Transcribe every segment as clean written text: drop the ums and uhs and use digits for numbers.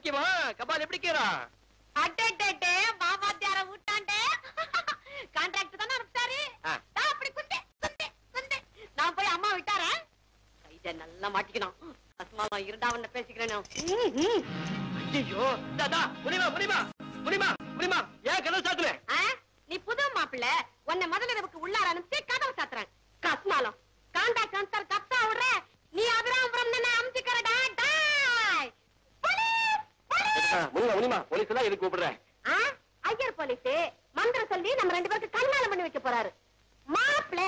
சௌக்கியமா? கபால் எப்படி கேறான்? அட்டே மாமாத்தியார விட்டாண்டே. கான்ட்ராக்ட் தானே அனுப்பிச்சாரு. அப்படி குத்து குத்து குத்து. நான் போய் அம்மா விட்டாரேன். கைத நல்லா மாட்டிக்கணும். அஸ்மாவா இருந்தாவன்னு பேசிக்கிறேன். ஐயோ தாதா புரிமா புரிமா புரிமா புரிமா ஏன் கதவு சாத்துற? நீ புது மாப்பிள்ள உன்னை முதல்ல நமக்கு உள்ளார அனுப்பிச்சு கதவு சாத்துறாங்க. கஸ்மாலம் கான்ட்ராக்ட் அனுப்பிச்சாரு கப்சா விடுற. நீ அபிராமபுரம் என்ன அமுச்சிக்கிறடா. டாய் முனிமா போலீஸ் எல்லாம் எதுக்கு கூப்பிடுற? ஐயர் போலீஸ் மந்திரம் சொல்லி நம்ம 2 பேருக்கு கல்யாணம் பண்ணி வைக்க போறாரு. மாப்பிள்ள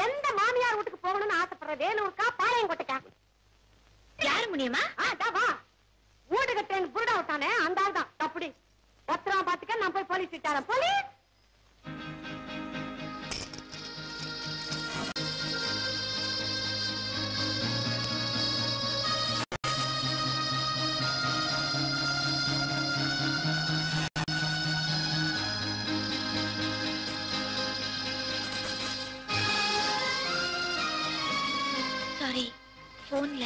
எந்த மாமியார் வீட்டுக்கு போகணும்னு ஆசைப்படுற வேலூருக்கா பாளையங்கோட்டைக்கா? யாரு முனியமா? வா வீடு கட்டேன் புருடா விட்டானே அந்த ஆள் தான். அப்படி பத்திரமா பாத்துக்க. நான் போய் போலீஸ் விட்டாரன். போலீஸ் போன்ல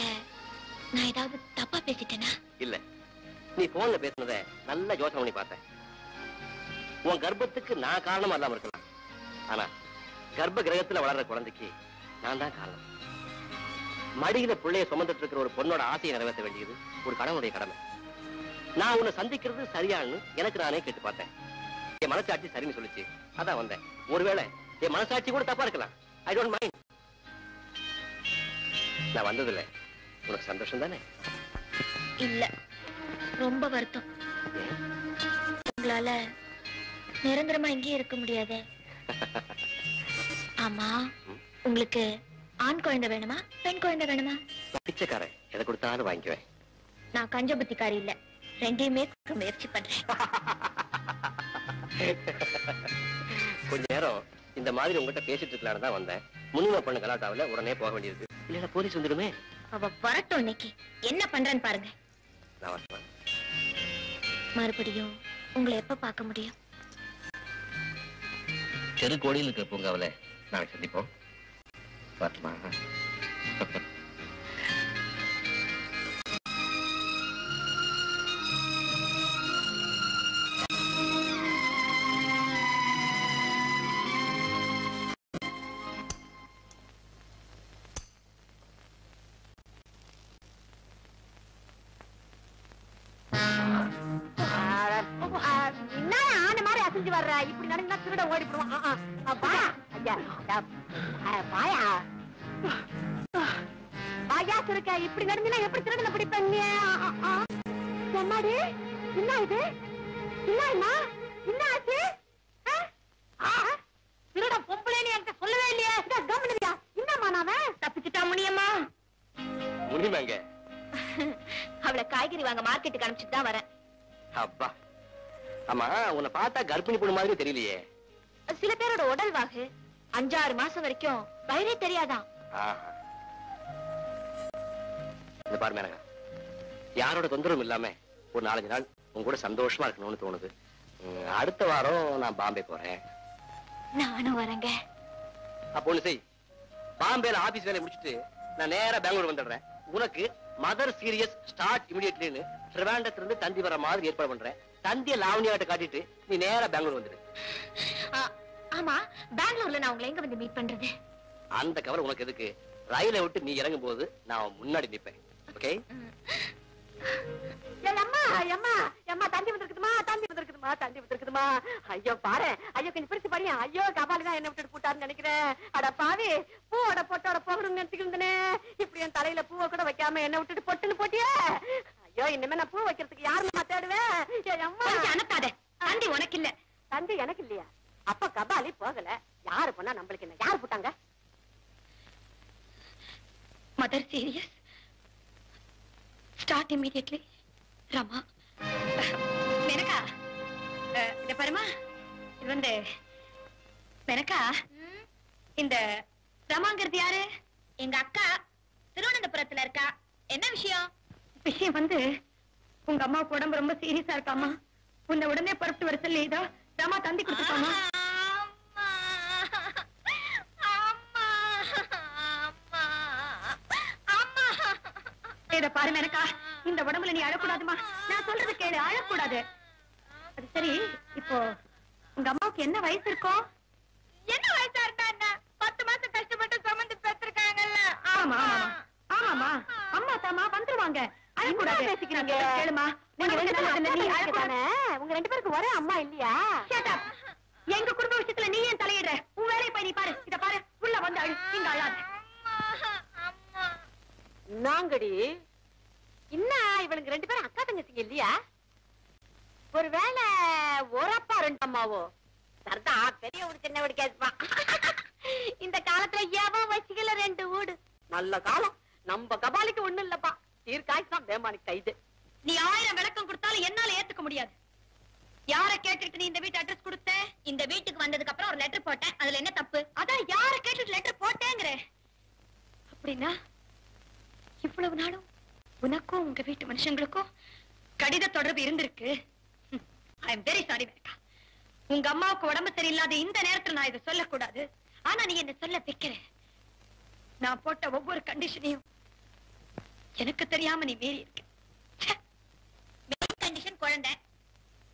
நான் ஏதாவது தப்பா பேசிட்டேனா? இல்ல, நீ போன்ல பேசுனத நல்ல யோசனை பண்ணி பார்த்தேன். உன் கர்ப்பத்துக்கு நான் காரணமா இல்லாம இருக்கலாம். ஆனா கர்ப்ப கிரகத்துல வளர்ற குழந்தைக்கு நான் தான் காரணம். மடியில பிள்ளைய சுமந்துட்டு இருக்கிற ஒரு பொண்ணோட ஆசையை நிறைவேற்ற வேண்டியது ஒரு கணவனுடைய கடமை. நான் உன்னை சந்திக்கிறது சரியானு எனக்கு நானே கேட்டு பார்த்தேன். என் மனசாட்சி சரின்னு சொல்லிச்சு, அதான் வந்தேன். ஒருவேளை என் மனசாட்சி கூட தப்பா இருக்கலாம். I don't mind. நான் வந்ததில்ல உனக்கு சந்தோஷம் தானே? இல்ல, ரொம்ப வருத்தம். உங்களால நிரந்தரமா இங்கே இருக்க முடியாது. ஆமா, உங்களுக்கு ஆண் குழந்தை வேணுமா பெண் குழந்தை வேணுமா? பிச்சைக்காரன் எதை கொடுத்தாலும் வாங்கிக்குவேன். நான் கஞ்ச புத்திக்காரி இல்ல, ரெண்டையுமே முயற்சி பண்றேன். கொஞ்ச நேரம் இந்த மாதிரி உங்ககிட்ட பேசிட்டு இருக்கலான்னு தான் வந்தேன். முன்னுமா பண்ண கலாட்டாவில உடனே போக வேண்டியது. இல்ல போலீஸ் வந்துடுமே. அவ வரட்டும், இன்னைக்கு என்ன பண்றேன்னு பாருங்க. நான் வரேன். மறுபடியும் உங்களை எப்ப பார்க்க முடியும்? தெருக்கோடியில் இருக்கிற பூங்காவில நாளைக்கு சந்திப்போம். வரட்டுமா? வர்ற இப்படி நடந்தா திருட ஓடி போடுவான். பாயா இருக்க இப்படி நடந்தா எப்படி திருடனை பிடிப்பீங்க? என்னடி என்ன இது? என்ன ஆச்சு? திருட பொம்பளைன்னு என்கிட்ட சொல்லவே இல்லையே. கவனியா என்னம்மா நாவன் தப்பிச்சுட்டா? முனியம்மா முனியமாங்க அவளை காய்கறி வாங்க மார்க்கெட்டுக்கு அனுப்பிச்சுட்டு தான் வரேன். அப்பா, ஆமா உன்னை பார்த்தா கர்ப்பிணி பொண்ணு மாதிரி தெரியலையே. சில பேரோட உடல் வாகு 5-6 மாசம் வரைக்கும் வயிறே தெரியாதான். இந்த பாரு மேனகா, யாரோட தொந்தரவும் இல்லாம ஒரு 4-5 நாள் உங்க கூட சந்தோஷமா இருக்கணும்னு தோணுது. அடுத்த வாரம் நான் பாம்பே போறேன். நானும் வரேங்க. அப்போ ஒண்ணு செய், பாம்பேல ஆபீஸ் வேலையை முடிச்சுட்டு நான் நேரா பெங்களூர் வந்துடுறேன். உனக்கு மதர் சீரியஸ் ஸ்டார்ட் இமிடியட்லின்னு திருவாண்டத்துல இருந்து தந்தி வர மாதிரி ஏற்பாடு பண்றேன். தந்திய லாவணியாட்ட காட்டிட்டு நீ நேரா பெங்களூர் வந்துடு. ஆமா, பெங்களூர்ல நான் உங்களை எங்க வந்து மீட் பண்றது? அந்த கவலை உனக்கு எதுக்கு? ரயிலை விட்டு நீ இறங்கும் போது நான் முன்னாடி நிப்பேன். ஓகே? ஐயோ பாரு, ஐயோ கொஞ்சம் பிரிச்சு பாரியா. ஐயோ கபாலி தான் என்ன விட்டுட்டு போட்டாருன்னு நினைக்கிறேன். அட பாவி, பூவோட பொட்டோட போகணும்னு நினைச்சுக்கிட்டே இப்படி என் தலையில பூவை கூட வைக்காம என்ன விட்டுட்டு பொட்டுன்னு போட்டியே. ஐயோ, இனிமே நான் பூ வைக்கிறதுக்கு யாருன்னு தேடுவேன். அனுப்பாத, தந்தி உனக்கு இல்ல. தந்தி எனக்கு இல்லையா? அப்ப கபாலி போகல, யாரு போனா நம்மளுக்கு என்ன? யாரு போட்டாங்க? Mother serious start immediately. Rama, Menaka இத பாருமா, இது வந்து மெனக்கா, இந்த ரமாங்கிறது யாரு? எங்க அக்கா, திருவனந்தபுரத்துல இருக்கா. என்ன விஷயம்? விஷயம் வந்து உங்க அம்மாவுக்கு உடம்பு ரொம்ப சீரியஸா இருக்காமா. உன்னை உடனே புறப்பட்டு வர சொல்லி இதோ ரமா தந்தி கொடுத்துருக்காமா. இத பாரு மெனக்கா, இந்த உடம்புல நீ அழக்கூடாதுமா. நான் சொல்ற அழக்கூடாது. அது சரி, இப்போ உங்க அம்மாவுக்கு என்ன வயசு இருக்கும்? என்ன வயசா இருந்தா என்ன? 10 மாசம் கஷ்டப்பட்டு சுமந்து பெற்றிருக்காங்கல்ல. ஆமா ஆமாமா, அம்மா தாமா வந்துருவாங்க. அழக்கூடாது. பேசிக்கிறீங்க கேளுமா. நீங்க உங்க 2 பேருக்கு ஒரே அம்மா இல்லையா? எங்க குடும்ப விஷயத்துல நீ ஏன் தலையிடுற? உன் வேலையை போய் நீ பாரு. இத பாரு, உள்ள வந்து அழு. நீங்க அழாத. நாங்கடி இன்னும் இவளுக்கு 2 பேரும் அக்கா தங்கச்சிங்க இல்லையா? ஒருவேளை ஒரு அப்பா 2 அம்மாவோ? சரிதா, பெரிய வீடு சின்ன வீடு கேட்பான். இந்த காலத்துல எவன் வச்சுக்கல 2 வீடு. நல்ல காலம். நம்ம கபாலிக்கு ஒண்ணும் இல்லப்பா. தீர்க்காய்ச்சான் பேமானிக்கு கைது. நீ 1000 விளக்கம் கொடுத்தாலும் என்னால ஏத்துக்க முடியாது. யார கேட்டுட்டு நீ இந்த வீட்டு அட்ரஸ் கொடுத்த? இந்த வீட்டுக்கு வந்ததுக்கு அப்புறம் ஒரு லெட்டர் போட்டேன். அதுல என்ன தப்பு? அதான் யார கேட்டுட்டு லெட்டர் போட்டேங்கற. அப்படின்னா இவ்வளவு நாளும் உனக்கும் உங்க வீட்டு மனுஷங்களுக்கும் கடித தொடர்பு இருந்திருக்கு. I am very sorry Menaka. உங்க அம்மாவுக்கு உடம்பு சரியில்லாத இந்த நேரத்துல நான் இதை சொல்லக்கூடாது. ஆனா நீ என்ன சொல்ல வைக்கிற. நான் போட்ட ஒவ்வொரு கண்டிஷனையும் எனக்கு தெரியாம நீ மீறி இருக்க. மெயின் கண்டிஷன் குழந்தை.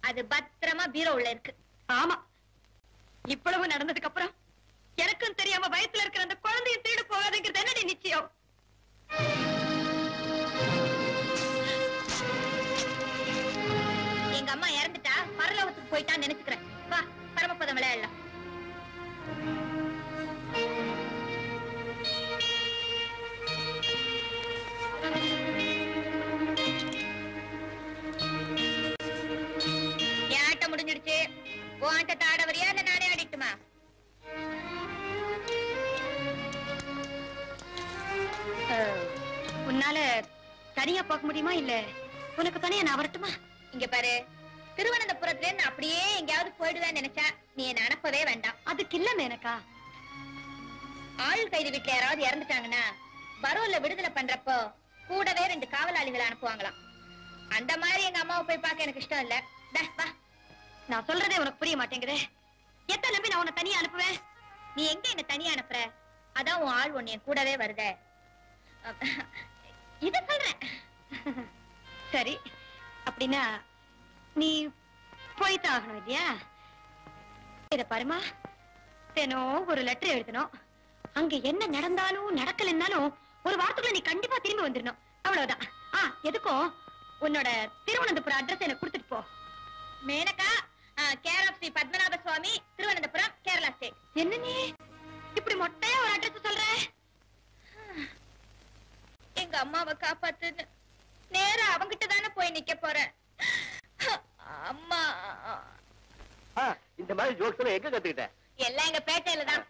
அது பத்திரமா பீரோ உள்ள இருக்கு. ஆமா, இவ்வளவு நடந்ததுக்கு அப்புறம் எனக்கும் தெரியாம வயசுல இருக்கிற அந்த குழந்தையும் திருடு போகாதுங்கிறது என்னடி நிச்சயம்? எங்க அம்மா இறந்துட்டா பரலோகத்துக்கு போயிட்டான்னு நினைச்சுக்கிறேன். வா, பரமபதம் விளையாடலாம். என் ஆட்டம் முடிஞ்சிடுச்சு. உன் ஆட்டத்தை ஆட வரியா இல்ல நானே ஆடிட்டுமா? உன்னால தனியா போக முடியுமா இல்ல உனக்கு தனியா நான் வரட்டுமா? இங்க பாரு, திருவனந்தபுரத்துல இருந்து அப்படியே எங்கயாவது போயிடுவேன்னு நினைச்சா நீ என்ன அனுப்பவே வேண்டாம். அதுக்கு இல்ல மேனகா, ஆள் கைது வீட்டுல யாராவது இறந்துட்டாங்கன்னா பரோல்ல விடுதலை பண்றப்போ கூடவே 2 காவலாளிகளை அனுப்புவாங்களாம். அந்த மாதிரி எங்க அம்மாவை போய் பார்க்க எனக்கு இஷ்டம் இல்ல. வா, நான் சொல்றதே உனக்கு புரிய மாட்டேங்குதே. எத்தனை நம்பி நான் உன்னை தனியா அனுப்புவேன்? நீ எங்க என்ன தனியா அனுப்புற? அதான் உன் ஆள் ஒண்ணு என் கூடவே வருத. இத சொல்றேன். சரி, அப்படின்னா நீ போய்தான் ஆகணும் இல்லையா? இத பாருமா, தினம் ஒரு லெட்டர் எழுதணும். அங்க என்ன நடந்தாலும் நடக்கலன்னாலும் ஒரு வாரத்துக்குள்ள நீ கண்டிப்பா திரும்பி வந்துடணும். அவ்வளவுதான். எதுக்கும் உன்னோட திருவனந்தபுரம் அட்ரஸ் எனக்கு கொடுத்துட்டு போ. Menaka, care of Shri Padmanabha Swami, Thiruvananthapuram, Kerala state. என்ன நீ இப்படி மொட்டையா ஒரு அட்ரஸ் சொல்ற? எங்க அம்மாவை காப்பாத்துன்னு நேரா அவங்கிட்ட தானே போய் நிக்க போறேன். அம்மா, இந்த மாதிரி ஜோக்ஸ் எங்க கத்துக்கிட்ட? எல்லாம் எங்க பேட்டையில தான்.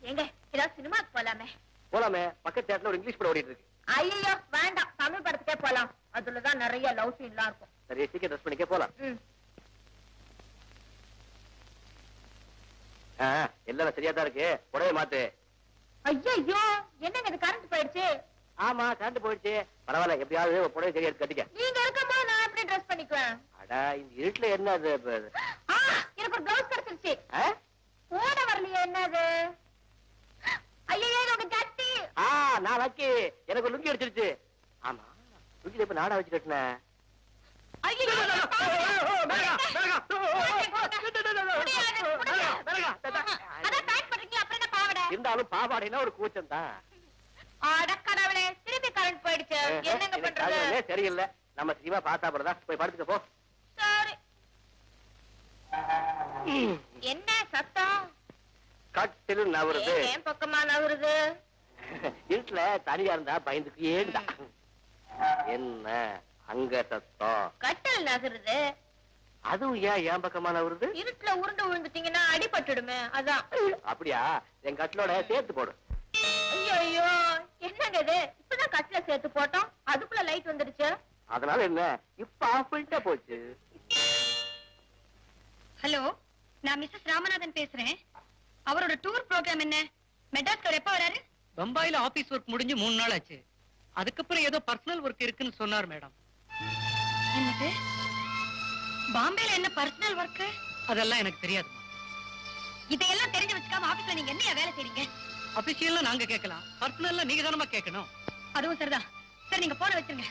எங்க ஏதாவது சினிமாக்கு போலாமே? போலாமே, பக்கத்து தியேட்டர்ல ஒரு இங்கிலீஷ் படம் ஓடிட்டு இருக்கு. ஐயோ வேண்டாம், தமிழ் படத்துக்கே போலாம். அதுலதான் நிறைய லவ் சீன்லாம் இருக்கும். சரி, சீக்கிரம் ட்ரெஸ் பண்ணிக்க போலாம். எல்லாம் சரியா தான் இருக்கு. புடவை மாத்து. ஐயோ என்னங்க இது, கரண்ட் போயிடுச்சு. ஆமா, கரண்ட் போயிடுச்சு. பரவாயில்ல, எப்படியாவது புடவை சரியா கட்டிக்க. நீங்க இருக்கும்போது நான் எப்படி ட்ரெஸ் பண்ணிக்குவேன்? அடா, இந்த இருட்டுல என்ன அது? எனக்கு ஒரு பிளவுஸ் கிடைச்சிருச்சு. போட வரலையே, என்னது? ஐயோ, என்னோட கட்டி. நான் லக்கி. எனக்கு ஒரு லுங்கி அடிச்சிருச்சு. ஆமா, லுங்கில இப்ப நாடா வச்சு கட்டின. இருந்தாலும் பாவாடைனா ஒரு கூச்சம் தான். அடக்கடவுளே, திருப்பி கரண்ட் போயிடுச்சு. என்னங்க பண்றது? சரியில்லை, நம்ம சினிமா பார்த்தா போறதா. போய் படுத்துக்க போ. சரி. என்ன சத்தம்? கட்டில் நவருது. ஏன் பக்கமா நவருது? இருட்டுல தனியா இருந்தா பயந்துக்கு ஏண்டா. என்ன அங்க சத்தம்? கட்டில் நகருது. அதுவும் ஏன் பக்கமா நவருது? இருட்டுல உருண்டு விழுந்துட்டீங்கன்னா அடிபட்டுடுமே, அதான். அப்படியா? என் கட்டிலோட சேர்த்து போடு. ஐயோ, என்னங்க இது? இப்பதான் கட்டில சேர்த்து போட்டோம், அதுக்குள்ள லைட் வந்துடுச்சு. அதனால என்ன, இப்ப ஆஃப் பண்ணிட்டா போச்சு. ஹலோ, நான் மிஸ்ஸஸ் ராமநாதன் பேசுறேன். அவரோட டூர் ப்ரோக்ராம் என்ன? மெட்ராஸ்க்கு எப்ப வராரு? பம்பாயில ஆபீஸ் ஒர்க் முடிஞ்சு 3 நாள் ஆச்சு. அதுக்கப்புறம் ஏதோ பர்சனல் ஒர்க் இருக்குன்னு சொன்னார் மேடம். என்னது? பாம்பேல என்ன பர்சனல் ஒர்க்? அதெல்லாம் எனக்கு தெரியாதுமா. இதையெல்லாம் தெரிஞ்சு வச்சுக்காம ஆபீஸ்ல நீங்க என்ன வேலை செய்றீங்க? அபிஷியல்ல நாங்க கேட்கலாம், பர்சனல்ல நீங்க தானமா கேட்கணும். அதுவும் சரிதான். சரி, நீங்க போன வச்சிருங்க.